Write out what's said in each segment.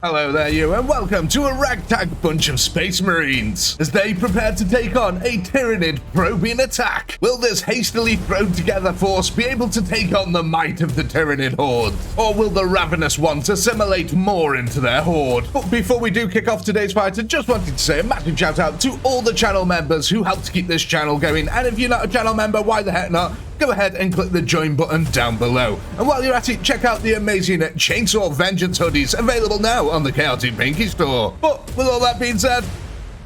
Hello there you, and welcome to a ragtag bunch of Space Marines as they prepare to take on a Tyranid probing attack. Will this hastily thrown together force be able to take on the might of the Tyranid hordes? Or will the ravenous ones assimilate more into their horde? But before we do kick off today's fight, I just wanted to say a massive shout out to all the channel members who helped keep this channel going, and if you're not a channel member, why the heck not? Go ahead and click the join button down below. And while you're at it, check out the amazing Chainsaw Vengeance hoodies available now on the ChaoticPinky store. But with all that being said,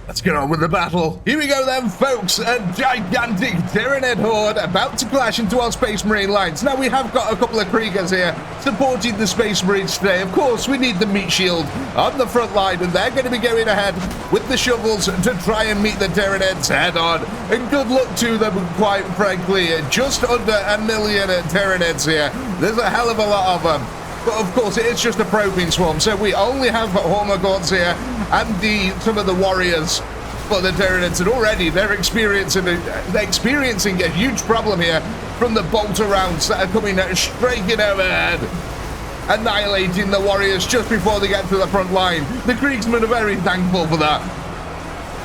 let's get on with the battle. Here we go then, folks. A gigantic Tyranid horde about to clash into our Space Marine lines. Now, we have got a couple of Kriegers here supporting the Space Marines today. Of course, we need the meat shield on the front line, and they're going to be going ahead with the shovels to try and meet the Tyranids head on. And good luck to them, quite frankly. Just under 1 million Tyranids here. There's a hell of a lot of them. But of course, it is just a probing swarm, so we only have Hormagords here and some of the warriors for the Tyranids, and already they're experiencing a huge problem here from the bolter rounds that are coming striking overhead, annihilating the warriors just before they get to the front line. The Kriegsmen are very thankful for that.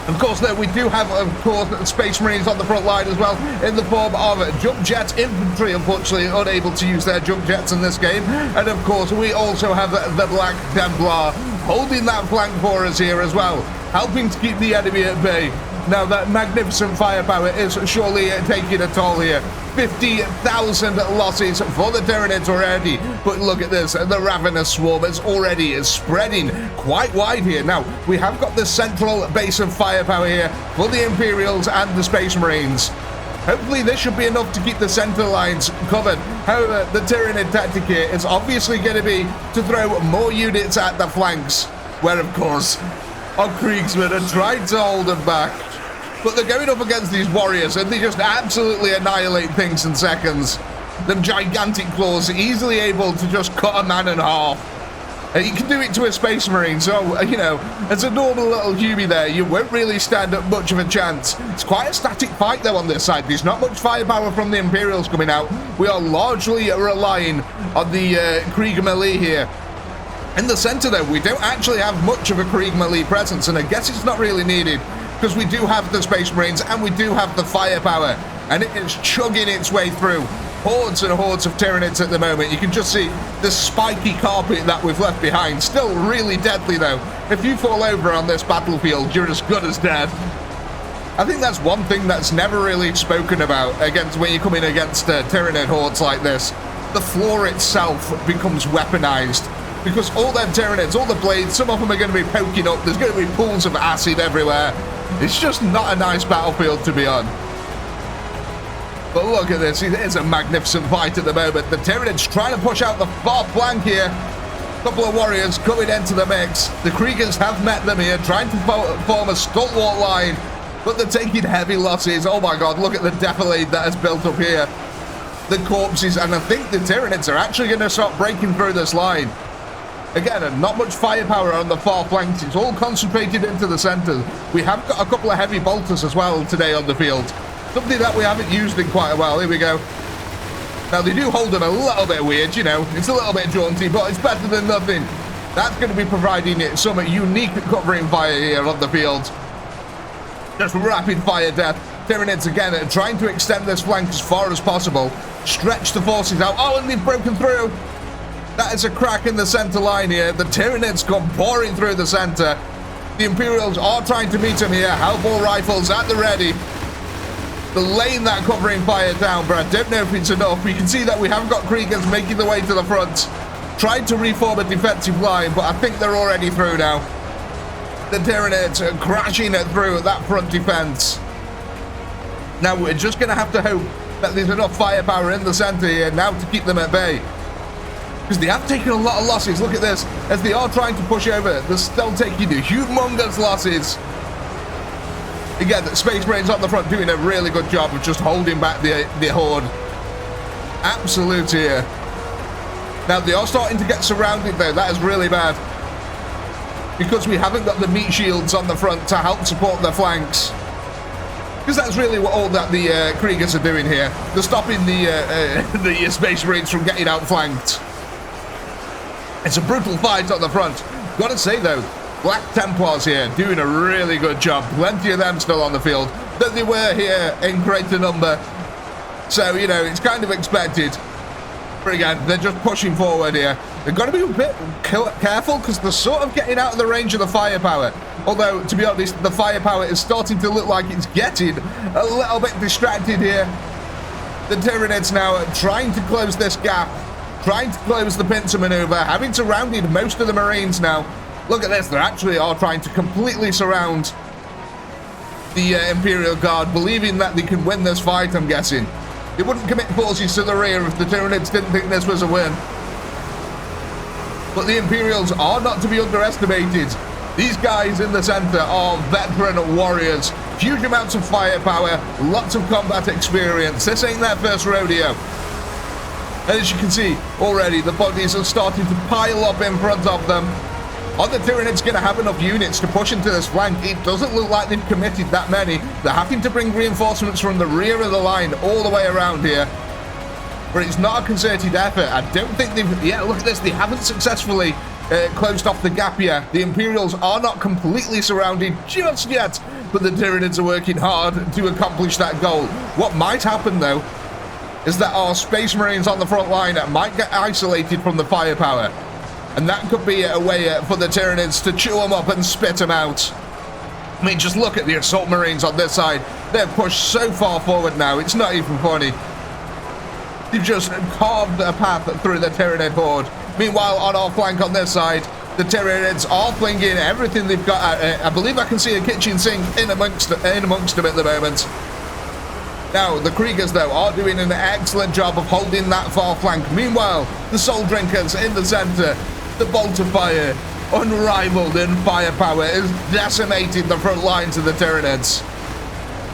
Of course, though, we do have, of course, Space Marines on the front line as well, in the form of jump jet infantry, unfortunately unable to use their jump jets in this game. And of course, we also have the Black Templar holding that flank for us here as well, helping to keep the enemy at bay. Now, that magnificent firepower is surely taking a toll here. 50,000 losses for the Tyranids already. But look at this, the Ravenous Swarm is already spreading quite wide here. Now, we have got the central base of firepower here for the Imperials and the Space Marines. Hopefully this should be enough to keep the center lines covered. However, the Tyranid tactic here is obviously going to be to throw more units at the flanks, where of course our Kriegsmen are trying to hold them back. But they're going up against these warriors and they just absolutely annihilate things in seconds. Them gigantic claws easily able to just cut a man in half. You can do it to a Space Marine, so, you know, as a normal little Huey there, you won't really stand up much of a chance. It's quite a static fight, though, on this side. There's not much firepower from the Imperials coming out. We are largely relying on the Krieg melee here. In the center, though, we don't actually have much of a Krieg melee presence, and I guess it's not really needed, because we do have the Space Marines and we do have the firepower, and it is chugging its way through hordes and hordes of Tyranids at the moment. You can just see the spiky carpet that we've left behind. Still really deadly, though. If you fall over on this battlefield, you're as good as dead. I think that's one thing that's never really spoken about when you're coming against Tyranid hordes like this. The floor itself becomes weaponized, because all them Tyranids, all the blades, some of them are going to be poking up. There's going to be pools of acid everywhere. It's just not a nice battlefield to be on. But look at this. It is a magnificent fight at the moment. The Tyranids trying to push out the far flank here. A couple of warriors coming into the mix. The Kriegers have met them here, trying to form a stalwart line, but they're taking heavy losses. Oh my god, look at the defilade that has built up here. The corpses, and I think the Tyranids are actually going to start breaking through this line. Again, not much firepower on the far flanks. It's all concentrated into the center. We have got a couple of heavy bolters as well today on the field. Something that we haven't used in quite a while. Here we go. Now, they do hold them a little bit weird, you know. It's a little bit jaunty, but it's better than nothing. That's going to be providing it some unique covering fire here on the field. Just rapid fire death. Tyranids again are trying to extend this flank as far as possible. Stretch the forces out. Oh, and they've broken through. That is a crack in the center line here. The Tyranids come pouring through the center. The Imperials are trying to meet them here. Halbor rifles at the ready. They're laying that covering fire down, but I don't know if it's enough. We can see that we have got Kriegers making their way to the front, trying to reform a defensive line, but I think they're already through now. The Tyranids are crashing it through that front defense. Now, we're just going to have to hope that there's enough firepower in the center here now to keep them at bay, because they have taken a lot of losses. Look at this. As they are trying to push over, they're still taking humongous losses. Again, the Space Marines on the front doing a really good job of just holding back the horde. Absolute here. Now, they are starting to get surrounded, though. That is really bad, because we haven't got the meat shields on the front to help support their flanks. Because that's really what all that the Kriegers are doing here. They're stopping the Space Marines from getting outflanked. It's a brutal fight on the front. Gotta say, though, Black Templars here doing a really good job. Plenty of them still on the field, that they were here in greater number. So, you know, it's kind of expected. But again, they're just pushing forward here. They've got to be a bit careful because they're sort of getting out of the range of the firepower. Although, to be honest, the firepower is starting to look like it's getting a little bit distracted here. The Tyranids now trying to close this gap, trying to close the pincer maneuver, having surrounded most of the Marines now. Look at this, they actually are trying to completely surround the Imperial Guard, believing that they can win this fight, I'm guessing. They wouldn't commit forces to the rear if the Tyranids didn't think this was a win. But the Imperials are not to be underestimated. These guys in the center are veteran warriors. Huge amounts of firepower, lots of combat experience. This ain't their first rodeo. And as you can see, already the bodies are starting to pile up in front of them. Are the Tyranids going to have enough units to push into this flank? It doesn't look like they've committed that many. They're having to bring reinforcements from the rear of the line all the way around here. But it's not a concerted effort. I don't think they've... Yeah, look at this. They haven't successfully closed off the gap here. The Imperials are not completely surrounded just yet, but the Tyranids are working hard to accomplish that goal. What might happen, though, is that our Space Marines on the front line might get isolated from the firepower. And that could be a way for the Tyranids to chew them up and spit them out. I mean, just look at the Assault Marines on this side. They've pushed so far forward now, it's not even funny. They've just carved a path through the Tyranid horde. Meanwhile, on our flank on this side, the Tyranids are flinging everything they've got. I believe I can see a kitchen sink in amongst them at the moment. Now, the Kriegers, though, are doing an excellent job of holding that far flank. Meanwhile, the Soul Drinkers in the center, the Bolt of Fire, unrivaled in firepower, is decimating the front lines of the Tyranids.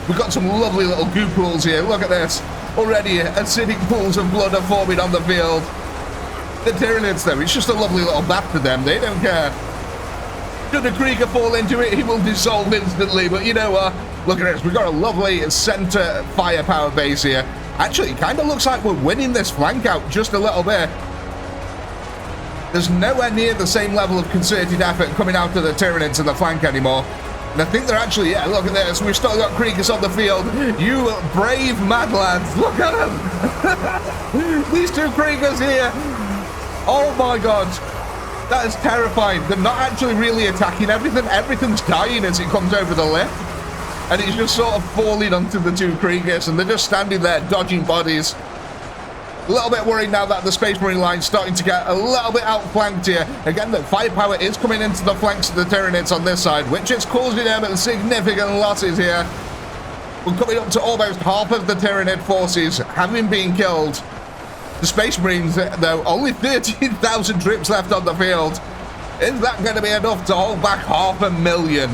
We've got some lovely little goo pools here. Look at this. Already acidic pools of blood are forming on the field. The Tyranids, though, it's just a lovely little bath to them. They don't care. Should a Krieger fall into it, he will dissolve instantly. But you know what? Look at this. We've got a lovely center firepower base here. Actually, it kind of looks like we're winning this flank out just a little bit. There's nowhere near the same level of concerted effort coming out of the Tyranids in the flank anymore. And I think they're actually, yeah, look at this. We've still got Kriegers on the field. You brave mad lads. Look at them. These two Kriegers here. Oh my God. That is terrifying. They're not actually really attacking everything. Everything's dying as it comes over the lip. And it's just sort of falling onto the two Kriegers. And they're just standing there dodging bodies. A little bit worried now that the Space Marine line's starting to get a little bit outflanked here. Again, the firepower is coming into the flanks of the Tyranids on this side, which is causing them significant losses here. We're coming up to almost half of the Tyranid forces having been killed. The Space Marines, though, only 13,000 troops left on the field. Is that going to be enough to hold back 500,000?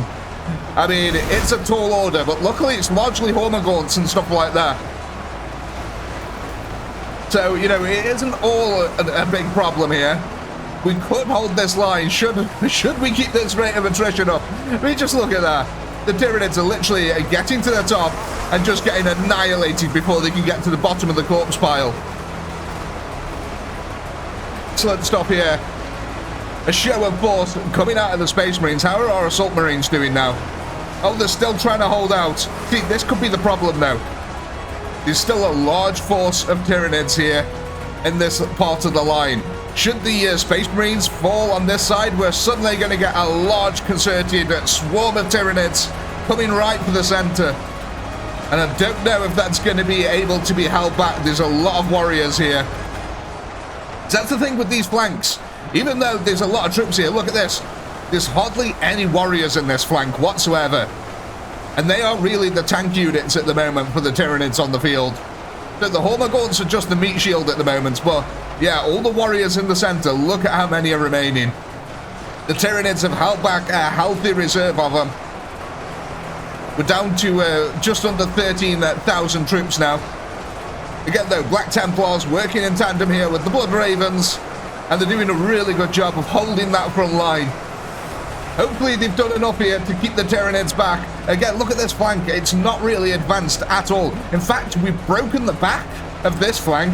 I mean, it's a tall order, but luckily it's largely Hormagaunts and stuff like that. So, you know, it isn't all a big problem here. We could hold this line. Should we keep this rate of attrition up? I mean, just look at that. The Tyranids are literally getting to the top and just getting annihilated before they can get to the bottom of the corpse pile. Excellent stuff here. A show of force coming out of the Space Marines. How are our Assault Marines doing now? Oh, they're still trying to hold out. See, this could be the problem now. There's still a large force of Tyranids here in this part of the line. Should the Space Marines fall on this side, we're suddenly going to get a large concerted swarm of Tyranids coming right for the center. And I don't know if that's going to be able to be held back. There's a lot of warriors here. So that's the thing with these flanks. Even though there's a lot of troops here, look at this. There's hardly any warriors in this flank whatsoever. And they are really the tank units at the moment for the Tyranids on the field. So the Hormagaunts are just the meat shield at the moment, but yeah, all the warriors in the center, look at how many are remaining. The Tyranids have held back a healthy reserve of them. We're down to just under 13,000 troops now. Again though, Black Templars working in tandem here with the Blood Ravens, and they're doing a really good job of holding that front line. Hopefully they've done enough here to keep the Tyranids back. Again, look at this flank. It's not really advanced at all. In fact, we've broken the back of this flank.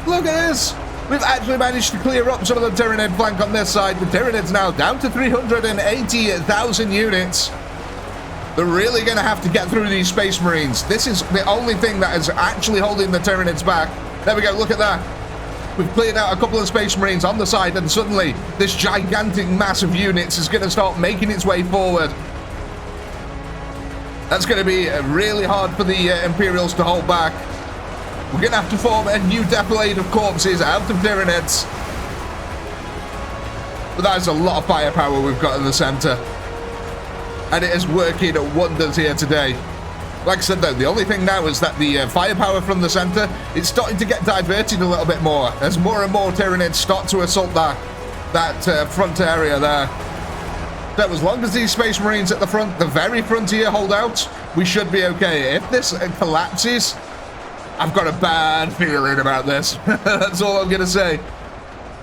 Look at this. We've actually managed to clear up some of the Tyranid flank on this side. The Tyranids now down to 380,000 units. They're really going to have to get through these Space Marines. This is the only thing that is actually holding the Tyranids back. There we go, look at that. We've cleared out a couple of Space Marines on the side, and suddenly this gigantic mass of units is going to start making its way forward. That's going to be really hard for the Imperials to hold back. We're going to have to form a new defilade of corpses out of Tyranids. But that is a lot of firepower we've got in the center. And it is working wonders here today. Like I said, though, the only thing now is that the firepower from the center is starting to get diverted a little bit more as more and more Tyranids start to assault that front area there. So as long as these Space Marines at the front, the very frontier, hold out, we should be okay. If this collapses, I've got a bad feeling about this. That's all I'm going to say.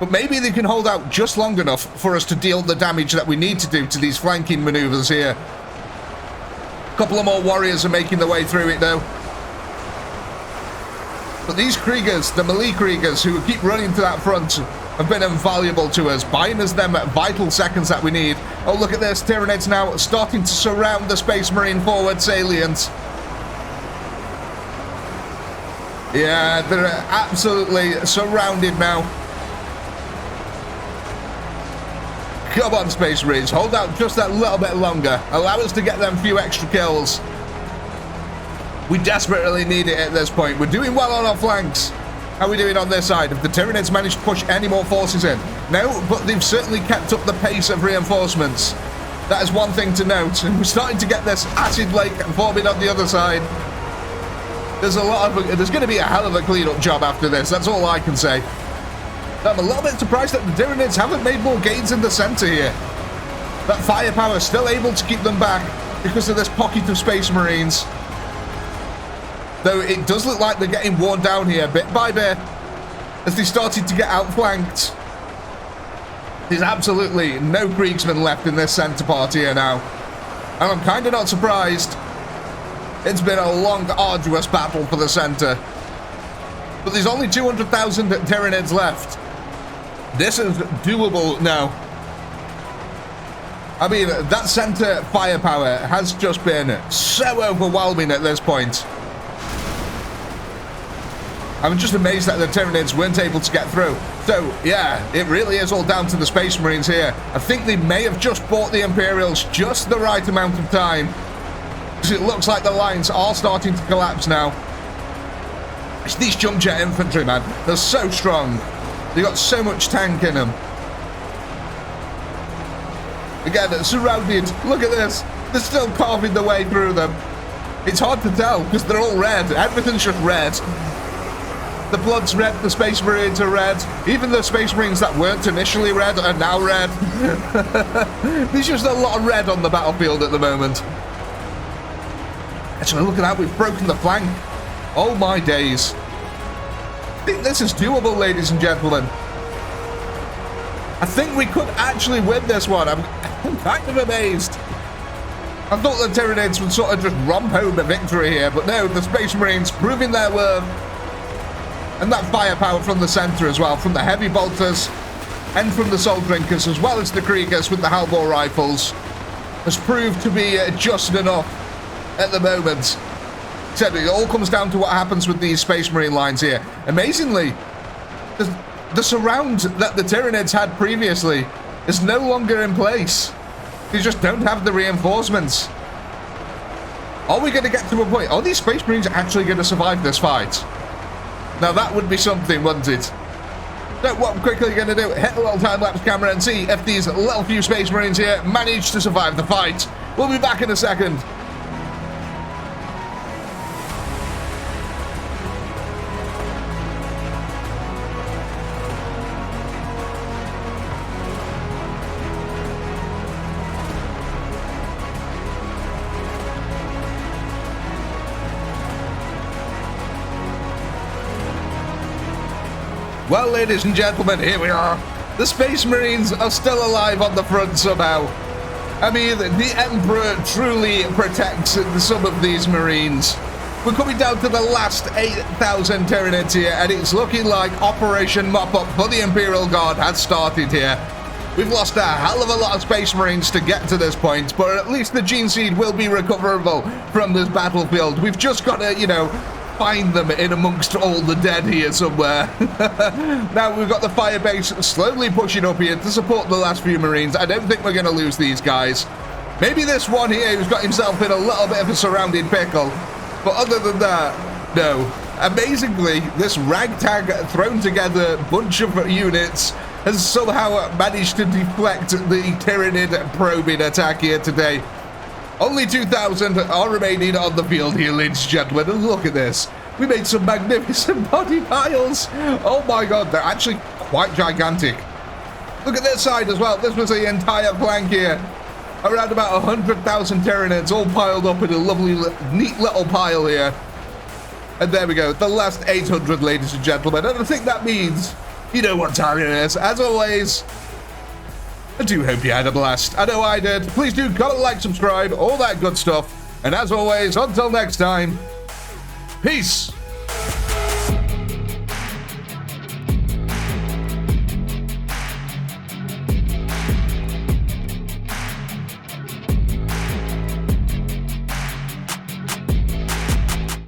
But maybe they can hold out just long enough for us to deal the damage that we need to do to these flanking maneuvers here. A couple of more warriors are making their way through it, though. But these Kriegers, the melee Kriegers who keep running to that front, have been invaluable to us, buying us them vital seconds that we need. Oh, look at this. Tyranids now starting to surround the Space Marine forward salient. Yeah, they're absolutely surrounded now. Come on, Space Marines, hold out just that little bit longer. Allow us to get them few extra kills. We desperately need it at this point. We're doing well on our flanks. How are we doing on this side? Have the Tyranids managed to push any more forces in? No, but they've certainly kept up the pace of reinforcements. That is one thing to note. And we're starting to get this acid lake forming on the other side. There's going to be a hell of a cleanup job after this. That's all I can say. I'm a little bit surprised that the Tyranids haven't made more gains in the center here. That firepower is still able to keep them back because of this pocket of Space Marines. Though it does look like they're getting worn down here bit by bit as they started to get outflanked. There's absolutely no Kriegsmen left in this center part here now. And I'm kind of not surprised. It's been a long, arduous battle for the center. But there's only 200,000 Tyranids left. This is doable now. I mean, that center firepower has just been so overwhelming at this point. I'm just amazed that the Tyranids weren't able to get through. So, yeah, it really is all down to the Space Marines here. I think they may have just bought the Imperials just the right amount of time. Because it looks like the lines are starting to collapse now. It's these jump jet infantry, man. They're so strong. They've got so much tank in them. Again, surrounded. Look at this. They're still carving their way through them. It's hard to tell because they're all red. Everything's just red. The blood's red. The Space Marines are red. Even the Space Marines that weren't initially red are now red. There's just a lot of red on the battlefield at the moment. Actually, look at that. We've broken the flank. Oh my days. I think this is doable, ladies and gentlemen. I think we could actually win this one. I'm kind of amazed. I thought the Tyranids would sort of just romp home a victory here, but no, the Space Marines proving their worth. And that firepower from the center as well, from the heavy bolters and from the soul drinkers, as well as the Kriegers with the Halbor rifles, has proved to be just enough at the moment. So it all comes down to what happens with these Space Marine lines here. Amazingly, the surround that the Tyranids had previously is no longer in place. They just don't have the reinforcements. Are we going to get to a point? Are these Space Marines actually going to survive this fight? Now that would be something, wouldn't it? So what I'm quickly going to do, hit a little time-lapse camera and see if these little few Space Marines here manage to survive the fight. We'll be back in a second. Well, ladies and gentlemen, here we are. The Space Marines are still alive on the front somehow. I mean, the Emperor truly protects some of these Marines. We're coming down to the last 8,000 Tyranids here, and it's looking like Operation Mop-Up for the Imperial Guard has started here. We've lost a hell of a lot of Space Marines to get to this point, but at least the Gene Seed will be recoverable from this battlefield. We've just got to, you know, find them in amongst all the dead here somewhere. Now we've got the fire base slowly pushing up here to support the last few Marines. I don't think we're going to lose these guys. Maybe this one here who's got himself in a little bit of a surrounded pickle. But other than that, no. Amazingly, this ragtag thrown together bunch of units has somehow managed to deflect the Tyranid probing attack here today. Only 2,000 are remaining on the field here, ladies and gentlemen, and look at this. We made some magnificent body piles. Oh my god, they're actually quite gigantic. Look at this side as well. This was the entire flank here. Around about 100,000 Tyranids all piled up in a lovely, neat little pile here. And there we go, the last 800, ladies and gentlemen. And I think that means, you know what time it is. As always, I do hope you had a blast. I know I did. Please do comment, like, subscribe, all that good stuff. And as always, until next time, peace.